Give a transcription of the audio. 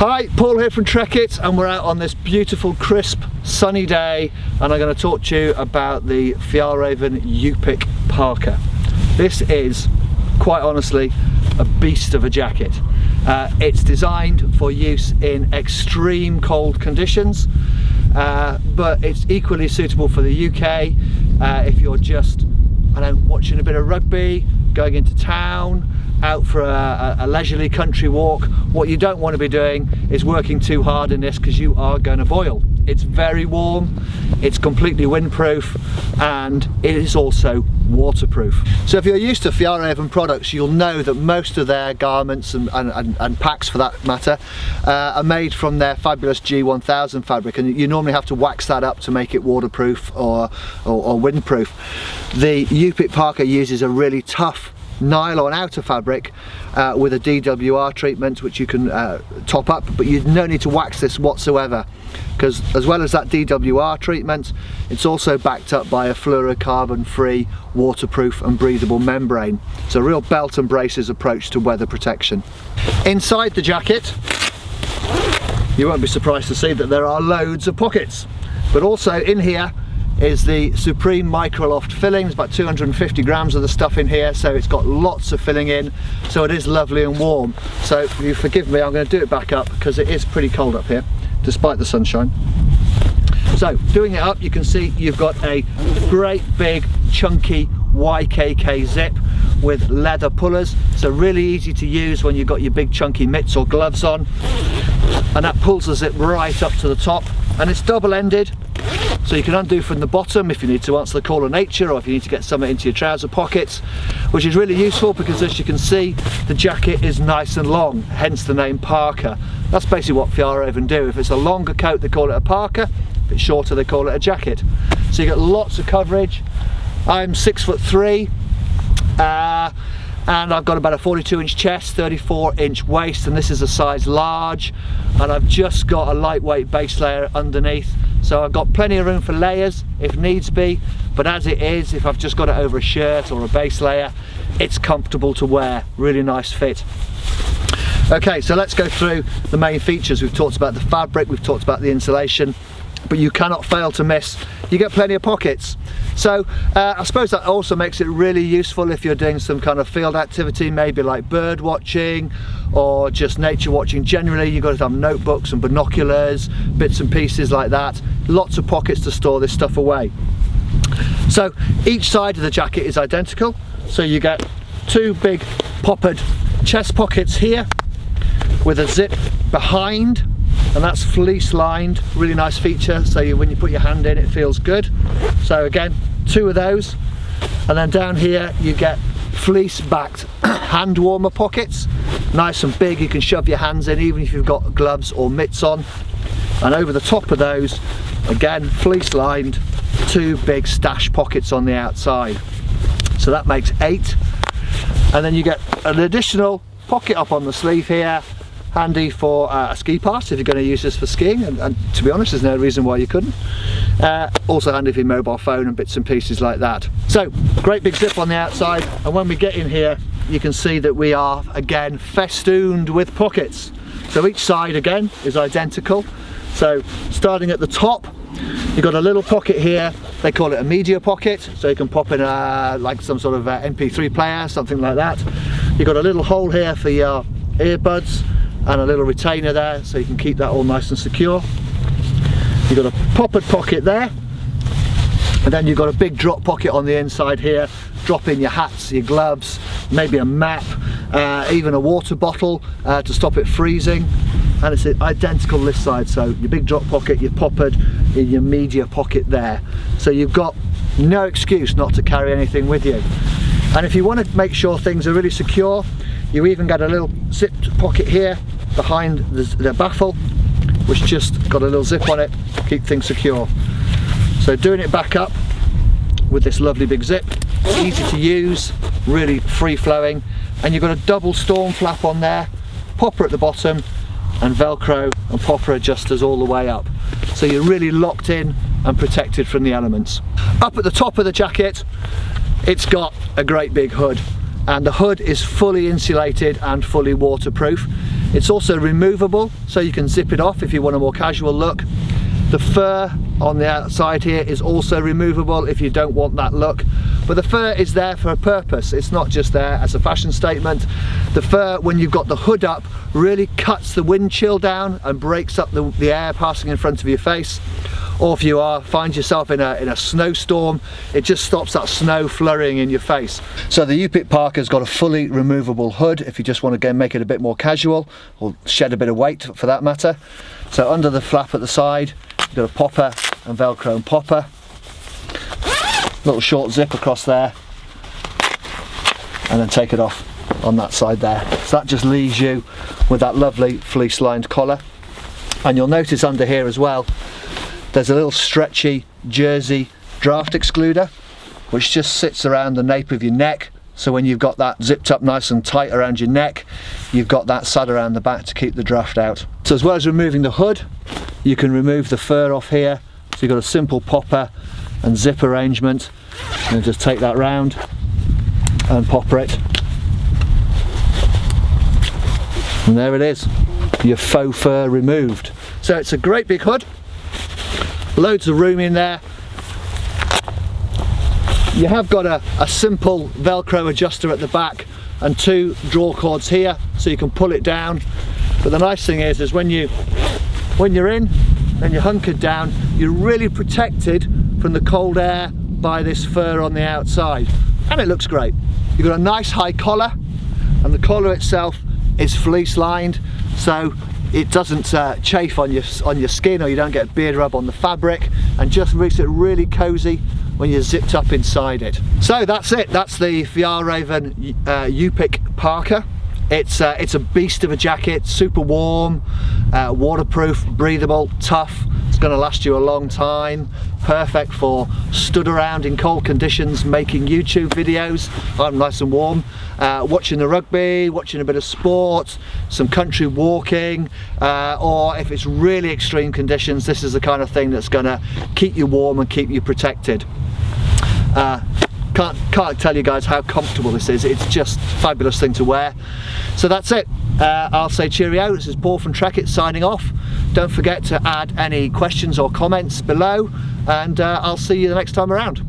Hi, Paul here from Trekitt, and we're out on this beautiful, crisp, sunny day, and I'm going to talk to you about the Fjällräven Yupik Parka. This is, quite honestly, a beast of a jacket. It's designed for use in extreme cold conditions, but it's equally suitable for the UK if you're just, I don't know, watching a bit of rugby, going into town, out for a leisurely country walk. What you don't want to be doing is working too hard in this, because you are going to boil. It's very warm, it's completely windproof, and it is also waterproof. So if you're used to Fjällräven products, you'll know that most of their garments and packs, for that matter, are made from their fabulous G1000 fabric, and you normally have to wax that up to make it waterproof or windproof. The Yupik Parka uses a really tough nylon outer fabric with a DWR treatment, which you can top up, but you no need to wax this whatsoever, because as well as that DWR treatment, it's also backed up by a fluorocarbon free, waterproof and breathable membrane. So a real belt and braces approach to weather protection. Inside the jacket, you won't be surprised to see that there are loads of pockets, but also in here is the Supreme Microloft filling. There's about 250 grams of the stuff in here, so it's got lots of filling in, so it is lovely and warm. So if you forgive me, I'm going to do it back up because it is pretty cold up here despite the sunshine. So doing it up, you can see you've got a great big chunky Ykk Zip with leather pullers, so really easy to use when you've got your big chunky mitts or gloves on, and that pulls the zip right up to the top, and it's double-ended, so you can undo from the bottom if you need to answer the call of nature, or if you need to get something into your trouser pockets, which is really useful because, as you can see, the jacket is nice and long, hence the name parka. That's basically what Fjällräven do. If it's a longer coat, they call it a parka. If it's shorter, they call it a jacket. So you get lots of coverage. I'm 6'3", and I've got about a 42-inch chest, 34-inch waist, and this is a size large, and I've just got a lightweight base layer underneath, so I've got plenty of room for layers if needs be, but as it is, if I've just got it over a shirt or a base layer, it's comfortable to wear, really nice fit. Okay, so let's go through the main features. We've talked about the fabric, we've talked about the insulation, but you cannot fail to miss, you get plenty of pockets. So I suppose that also makes it really useful if you're doing some kind of field activity, maybe like bird watching or just nature watching generally. You've got to have notebooks and binoculars, bits and pieces like that. Lots of pockets to store this stuff away. So each side of the jacket is identical, so you get two big poppered chest pockets here with a zip behind, and that's fleece lined, really nice feature, so when you put your hand in, it feels good. So again, two of those, and then down here you get fleece backed hand warmer pockets, nice and big, you can shove your hands in even if you've got gloves or mitts on. And over the top of those, again, fleece lined, two big stash pockets on the outside, so that makes 8. And then you get an additional pocket up on the sleeve here, handy for a ski pass if you're going to use this for skiing, and to be honest, there's no reason why you couldn't. Also handy for your mobile phone and bits and pieces like that. So great big zip on the outside, and when we get in here you can see that we are again festooned with pockets. So each side again is identical. So starting at the top, you've got a little pocket here, they call it a media pocket, so you can pop in like some sort of MP3 player, something like that. You've got a little hole here for your earbuds, and a little retainer there, so you can keep that all nice and secure. You've got a poppered pocket there, and then you've got a big drop pocket on the inside here. Drop in your hats, your gloves, maybe a map, even a water bottle to stop it freezing. And it's identical this side, so your big drop pocket, your poppered, in your media pocket there. So you've got no excuse not to carry anything with you. And if you want to make sure things are really secure, you even got a little zipped pocket here behind the baffle, which just got a little zip on it to keep things secure. So doing it back up with this lovely big zip, easy to use, really free flowing, and you've got a double storm flap on there, popper at the bottom, and Velcro and popper adjusters all the way up. So you're really locked in and protected from the elements. Up at the top of the jacket, it's got a great big hood, and the hood is fully insulated and fully waterproof. It's also removable, so you can zip it off if you want a more casual look. The fur on the outside here is also removable if you don't want that look. But the fur is there for a purpose. It's not just there as a fashion statement. The fur, when you've got the hood up, really cuts the wind chill down and breaks up the air passing in front of your face. Or if you find yourself in a snowstorm, it just stops that snow flurrying in your face. So the Yupik Parka's got a fully removable hood if you just want to make it a bit more casual, or shed a bit of weight for that matter. So under the flap at the side, you've got a popper and Velcro and popper. Little short zip across there, and then take it off on that side there. So that just leaves you with that lovely fleece lined collar. And you'll notice under here as well, there's a little stretchy jersey draft excluder, which just sits around the nape of your neck. So when you've got that zipped up nice and tight around your neck, you've got that side around the back to keep the draft out. So as well as removing the hood, you can remove the fur off here. So you've got a simple popper and zip arrangement. And just take that round and popper it. And there it is, your faux fur removed. So it's a great big hood. Loads of room in there. You have got a simple Velcro adjuster at the back and two draw cords here, so you can pull it down. But the nice thing is when you're in and you're hunkered down, you're really protected from the cold air by this fur on the outside, and it looks great. You've got a nice high collar, and the collar itself is fleece lined, so it doesn't chafe on your skin, or you don't get beard rub on the fabric, and just makes it really cozy when you're zipped up inside it. So that's it. That's the Fjällräven Yupik Parka. It's a beast of a jacket, super warm, waterproof, breathable, tough. It's going to last you a long time. Perfect for stood around in cold conditions making YouTube videos. I'm nice and warm, watching the rugby, watching a bit of sport, some country walking, or if it's really extreme conditions, this is the kind of thing that's going to keep you warm and keep you protected. Can't tell you guys how comfortable this is. It's just a fabulous thing to wear. So that's it. I'll say cheerio. This is Paul from Trekitt signing off. Don't forget to add any questions or comments below, and I'll see you the next time around.